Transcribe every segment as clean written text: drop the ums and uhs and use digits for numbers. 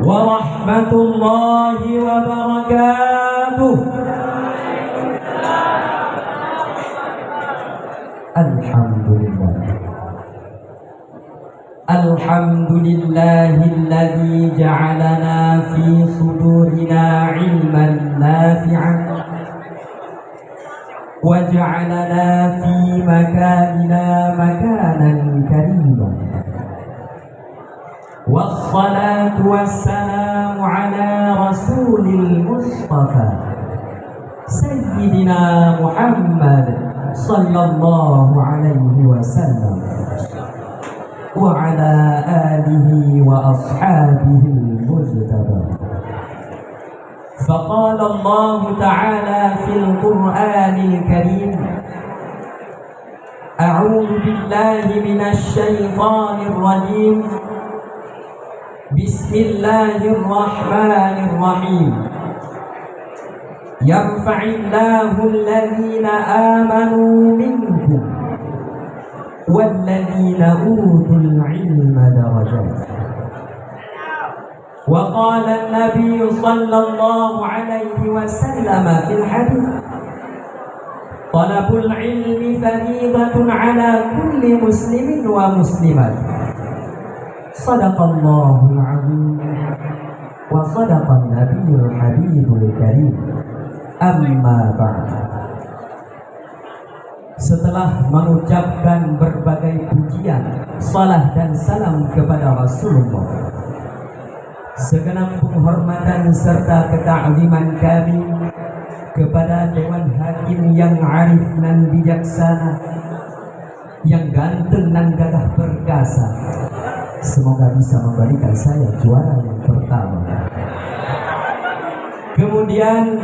ورحمة الله وبركاته. الحمد لله الحمد لله الذي جعلنا في صدورنا علما نافعا وجعلنا في مكاننا مكانا كريما، والصلاة والسلام على رسول المصطفى سيدنا محمد صلى الله عليه وسلم وعلى آله وأصحابه المجتبى. فقال الله تعالى في القرآن الكريم: أعوذ بالله من الشيطان الرجيم، بسم الله الرحمن الرحيم. يرفع الله الذين آمنوا منكم والذين أوتوا العلم درجات. وقال النبي صلى الله عليه وسلم في الحديث: طلب العلم فريضة على كل مسلم ومسلمة. صدق الله العظيم وصدق النبي الحبيب الكريم. Amma ba'd. Setelah mengucapkan berbagai pujian, salah dan salam kepada Rasulullah, segenap penghormatan serta ketakliman kami kepada Dewan Hakim yang arif dan bijaksana, yang ganteng dan gagah perkasa, semoga bisa memberikan saya juara yang pertama. Kemudian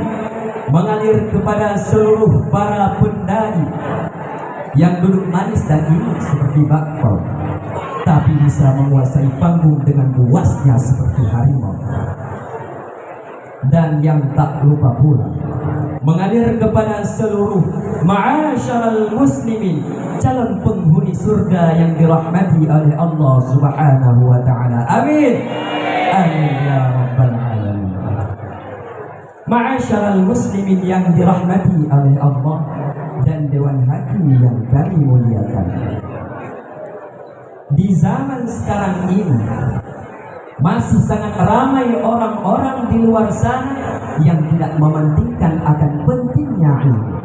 mengalir kepada seluruh para pendai yang duduk manis dan imut seperti bakpao, tapi bisa menguasai panggung dengan luasnya seperti harimau. Dan yang tak lupa pula mengalir kepada seluruh ma'asyaral muslimin, calon penghuni surga yang dirahmati oleh Allah Subhanahu wa ta'ala. Amin. Amin ya rabbal alamin. Ma'asyaral muslimin yang dirahmati oleh Allah dan Dewan Hakim yang kami muliakan. Di zaman sekarang ini masih sangat ramai orang-orang di luar sana yang tidak mementingkan akan pentingnya ilmu.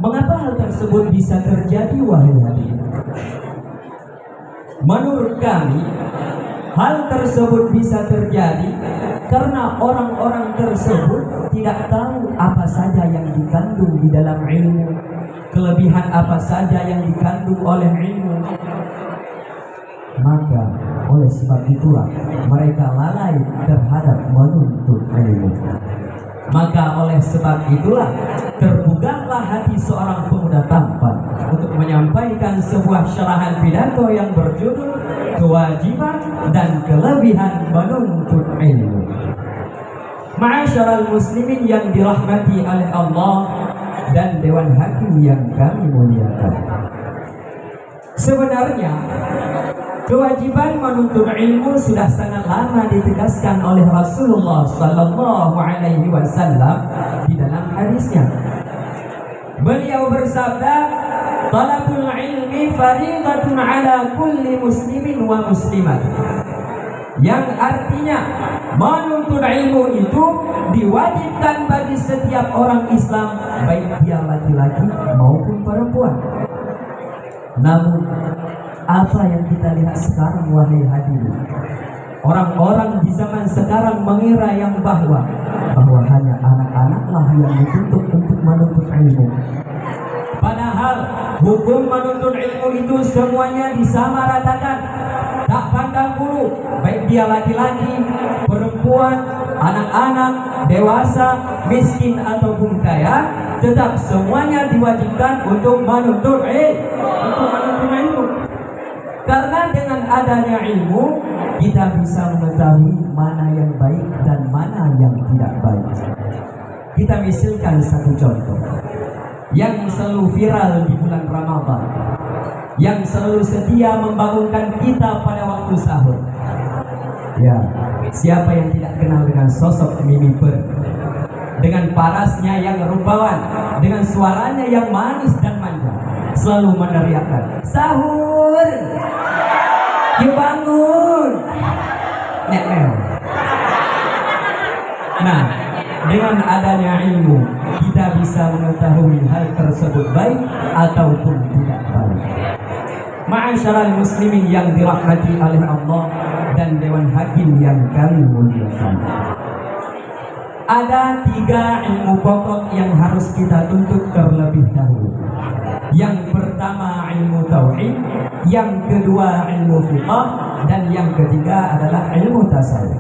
Mengapa hal tersebut bisa terjadi, wahai hadirin? Menurut kami, hal tersebut bisa terjadi karena orang-orang tersebut tidak tahu apa saja yang dikandung di dalam ilmu, kelebihan apa saja yang dikandung oleh ilmu. Maka oleh sebab itulah mereka lalai terhadap menuntut ilmu. Maka oleh sebab itulah terbukalah hati seorang pemuda tampan untuk menyampaikan sebuah syarahan pidato yang berjudul kewajiban dan kelebihan menuntut ilmu. Ma'asyaral muslimin yang dirahmati oleh Allah dan Dewan Hakim yang kami muliakan. Sebenarnya kewajiban menuntut ilmu sudah sangat lama ditegaskan oleh Rasulullah sallallahu alaihi wasallam di dalam hadisnya. Beliau bersabda, "Talabul ilmi fariidatun ala kulli muslimin wa muslimat." Yang artinya menuntut ilmu itu diwajibkan bagi setiap orang Islam, baik dia laki-laki maupun perempuan. Namun apa yang kita lihat sekarang, wahai hadirin? Orang-orang di zaman sekarang mengira yang bahwa hanya anak-anaklah yang dituntut untuk menuntut ilmu. Padahal hukum menuntut ilmu itu semuanya disamaratakan, tak pandang bulu, baik dia laki-laki, perempuan, anak-anak, dewasa, miskin ataupun kaya, tetap semuanya diwajibkan untuk menuntut ilmu. Karena dengan adanya ilmu kita bisa mengetahui mana yang baik dan mana yang tidak baik. Kita misalkan satu contoh yang selalu viral di bulan Ramadan, yang selalu setia membangunkan kita pada waktu sahur. Ya, Siapa yang tidak kenal dengan sosok Mimi Bird, dengan parasnya yang rupawan, dengan suaranya yang manis dan manja, selalu meneriakkan sahur, yuk bangun, nek. Nah, dengan adanya ilmu kita bisa mengetahui hal tersebut baik ataupun tidak baik. Ma'asyiral muslimin yang dirahmati oleh Allah dan Dewan Hakim yang kami muliakan. Ada 3 ilmu pokok yang harus kita tuntut terlebih dahulu. Yang pertama ilmu tauhid, yang kedua ilmu fiqh, dan yang ketiga adalah ilmu tasawuf.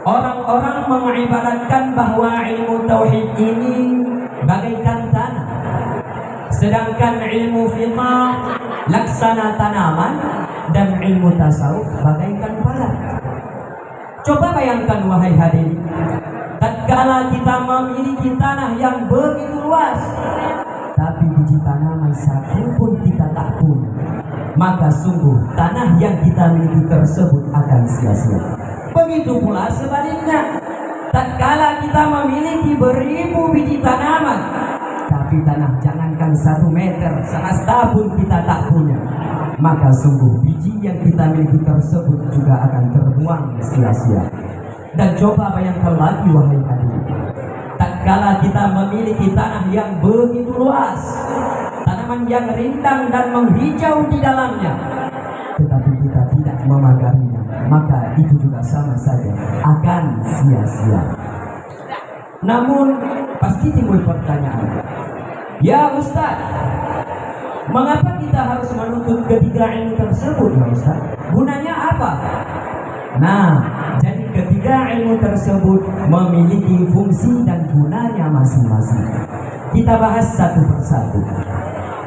Orang-orang mengibaratkan bahwa ilmu tauhid ini bagaikan tanah, sedangkan ilmu fiqh laksana tanaman, dan ilmu tasawuf bagaikan palat. Coba bayangkan wahai hadirin, tatkala kita memiliki tanah yang begitu luas, tapi biji tanaman satu pun kita tak punya, maka sungguh tanah yang kita miliki tersebut akan sia-sia. Begitu pula sebaliknya, tatkala kita memiliki beribu biji tanaman, tapi tanah jangankan 1 meter, sehasta pun kita tak punya, maka sungguh biji yang kita miliki tersebut juga akan terbuang sia-sia. Dan coba bayangkan lagi wahai hadirin, tatkala kita memiliki tanah yang begitu luas, tanaman yang rindang dan menghijau di dalamnya, tetapi kita tidak memagarinya, maka itu juga sama saja akan sia-sia. Namun pasti timbul pertanyaan, ya Ustaz, mengapa kita harus menuntut ketiga ilmu tersebut ya Ustaz? Gunanya apa? Nah, jadi ketiga ilmu tersebut memiliki fungsi dan gunanya masing-masing. Kita bahas satu persatu.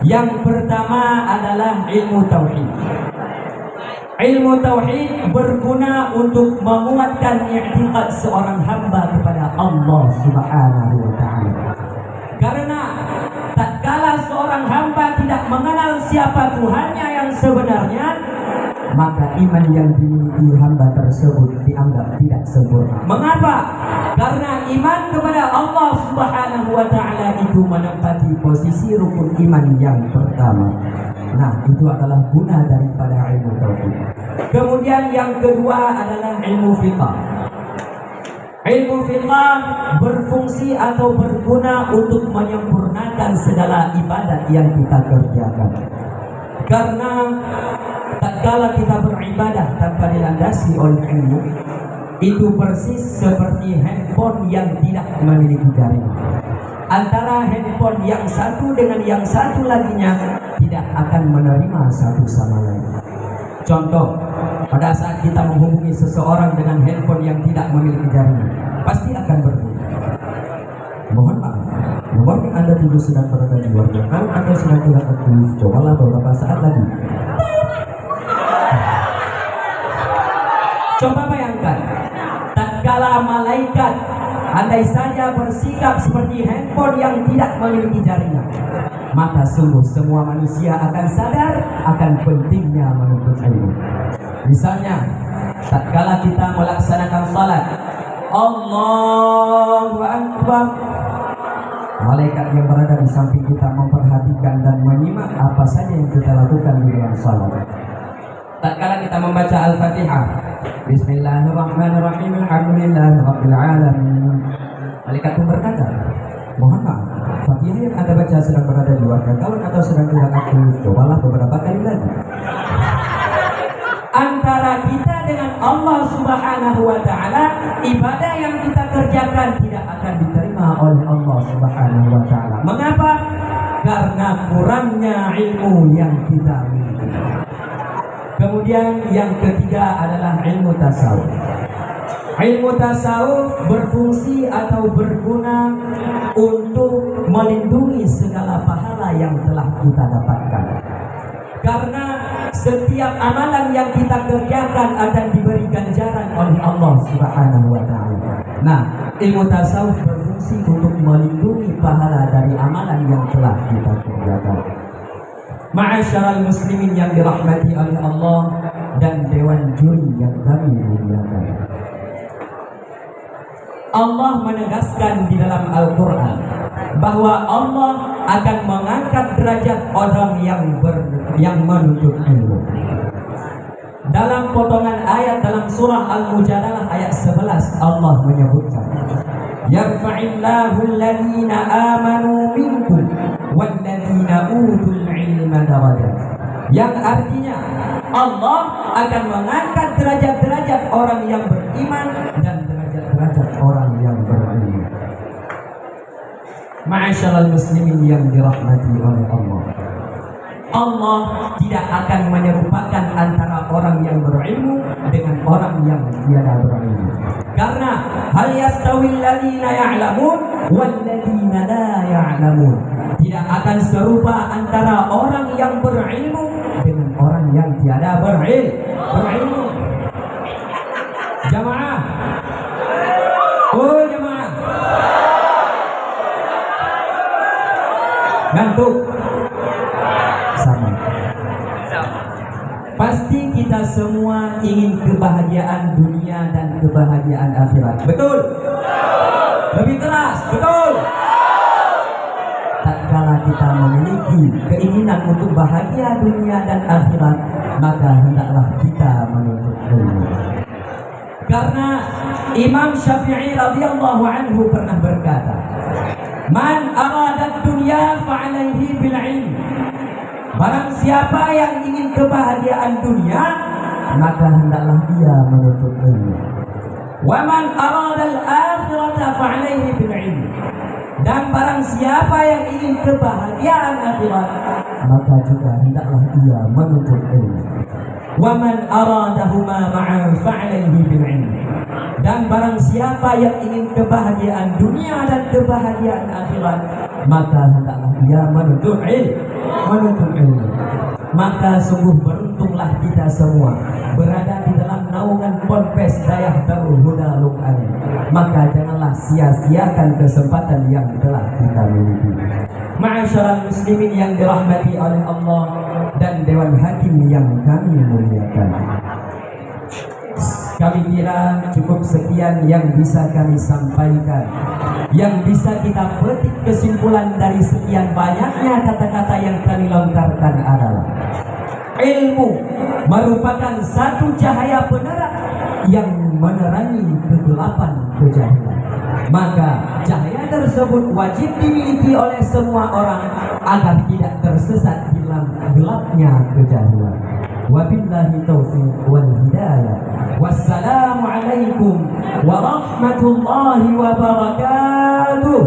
Yang pertama adalah ilmu tauhid. Ilmu tauhid berguna untuk menguatkan i'tiqad seorang hamba kepada Allah Subhanahu wa taala. Karena tatkala seorang hamba tidak mengenal siapa Tuhannya yang sebenarnya, maka iman yang dimiliki hamba tersebut dianggap tidak sempurna. Mengapa? Karena iman kepada Allah Subhanahu wa taala itu menempati posisi rukun iman yang pertama. Nah, itu adalah guna daripada ilmu tauhid. Kemudian yang kedua adalah ilmu fiqh. Ilmu fiqh berfungsi atau berguna untuk menyempurnakan segala ibadat yang kita kerjakan. Karena tatkala kita beribadah tanpa dilandasi oleh ilmu, itu persis seperti handphone yang tidak memiliki jaringan. Antara handphone yang satu dengan yang satu laginya tidak akan menerima satu sama lain. Contoh, pada saat kita menghubungi seseorang dengan handphone yang tidak memiliki jaringan, pasti akan berbunyi. Mohon maaf, nomor yang Anda tuju sedang berada di luar jangkauan atau sedang tidak aktif. Cobalah beberapa saat lagi. Coba bayangkan, tatkala malaikat andai saja bersikap seperti handphone yang tidak memiliki jaringan, maka sungguh semua manusia akan sadar akan pentingnya menuntut ilmu. Misalnya, tatkala kita melaksanakan salat, Allahu Akbar, malaikat yang berada di samping kita memperhatikan dan menyimak apa saja yang kita lakukan di dalam salat. Tatkala kita membaca Al-Fatihah, Bismillahirrahmanirrahim, Alhamdulillahirabbil alamin, malaikat pun berkata, mohon maaf, Fatihah yang Anda baca sedang berada di luar jangkauan atau sedang tidak aktif. Cobalah beberapa kali lagi. Antara kita dengan Allah Subhanahu wa taala, ibadah yang kita kerjakan tidak akan diterima oleh Allah Subhanahu wa taala. Mengapa? Karena kurangnya ilmu yang kita miliki. Kemudian yang ketiga adalah ilmu tasawuf. Ilmu tasawuf berfungsi atau berguna untuk melindungi segala pahala yang telah kita dapatkan. Karena setiap amalan yang kita kerjakan akan diberi ganjaran oleh Allah Subhanahu wa taala. Nah, ilmu tasawuf berfungsi untuk melindungi pahala dari amalan yang telah kita kerjakan. Ma'asyiral muslimin yang dirahmati oleh Allah dan dewan juri yang kami muliakan. Allah menegaskan di dalam Al-Quran bahwa Allah akan mengangkat derajat orang yang menuntut ilmu. Dalam potongan ayat dalam surah Al-Mujadalah ayat 11 Allah menyebutkan, yarfa'illahu alladhina amanu minkum walladhina utul ilma darajat, yang artinya Allah akan mengangkat derajat-derajat orang yang beriman dan derajat-derajat orang yang berilmu. Ma'asyiral muslimin yang dirahmati oleh Allah, Allah tidak akan menyerupakan antara orang yang berilmu dengan orang yang tiada berilmu. Karena hal yastawil ladzina ya'lamun wal ladzina la ya'lamun. Tidak akan serupa antara orang yang berilmu dengan orang yang tiada berilmu. Jamaah. Oh jamaah. Ngantuk. Sama. Pasti kita semua ingin kebahagiaan dunia dan kebahagiaan akhirat. Betul? Lebih keras, betul? Tatkala kita memiliki keinginan untuk bahagia dunia dan akhirat, maka hendaklah kita menuntut ilmu. Karena Imam Syafi'i radhiyallahu anhu pernah berkata, "Man arada dunya fa'alaihi bil ilm." Barang siapa yang ingin kebahagiaan dunia, maka hendaklah dia menuntut ilmu. Wa man arada al-akhirata fa'alaihi bil ilm. Dan barang siapa yang ingin kebahagiaan akhirat, maka juga hendaklah dia menuntut ilmu. Wa man aradahuma ma'an fa'alaihi bil ilm. Dan barang siapa yang ingin kebahagiaan dunia dan kebahagiaan akhirat, maka hendaklah dia menuntut ilmu. Maka sungguh beruntunglah kita semua berada di dalam naungan Ponpes Dayah Darul Huda Luqani. Maka janganlah sia-siakan kesempatan yang telah kita miliki. Ma'asyiral muslimin yang dirahmati oleh Allah dan dewan hakim yang kami muliakan, kami kira cukup sekian yang bisa kami sampaikan. Yang bisa kita petik kesimpulan dari sekian banyaknya kata-kata yang kami lontarkan adalah ilmu merupakan satu cahaya penerang yang menerangi kegelapan kejahilan. Maka cahaya tersebut wajib dimiliki oleh semua orang agar tidak tersesat di dalam gelapnya kejahilan. Wabillahi taufiq wal hidayah. Wassalamualaikum warahmatullahi wabarakatuh.